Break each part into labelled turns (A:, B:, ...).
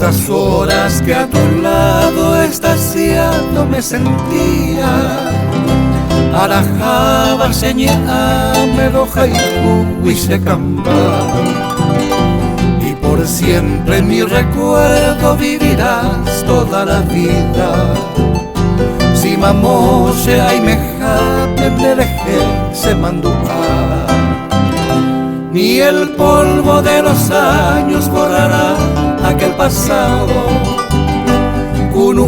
A: esas horas que a tu lado extasiado me sentía, arajaba señame roja y se camba, y por siempre en mi recuerdo vivirás toda la vida. Si mamose ay me jape me dejé se manduca, ni el polvo de los años borrará aquel pasado. Kunu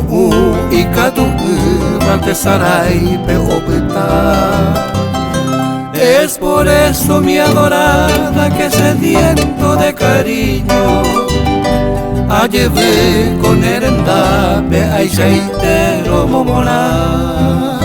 A: y katu sarai peopeta. Es por eso mi adorada que sediento de cariño a llevé con erendape ay chaitero momona.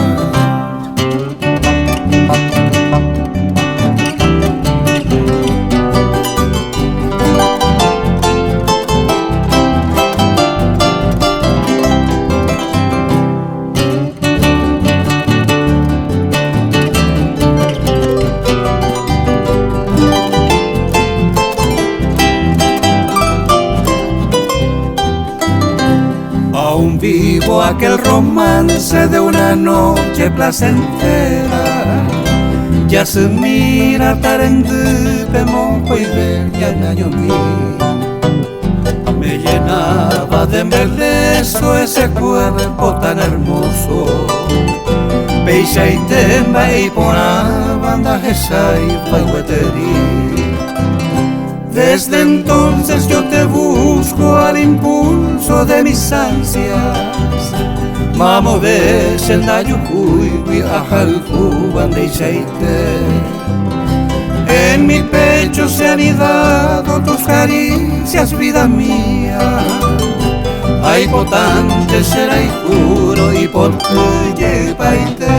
A: Aún vivo aquel romance de una noche placentera. Ya se mira tarendupe mojo y bella nayomi. Me llenaba de embeleso ese cuerpo tan hermoso. Peixa y temba y pona banda jesai faiweteri. Desde entonces yo te busco al impulso de mis ansias. Mamo ves el nayucuy ajalcu bandeichaite. En mi pecho se han anidado tus caricias, vida mía. Ay potente será y juro y por tu paite.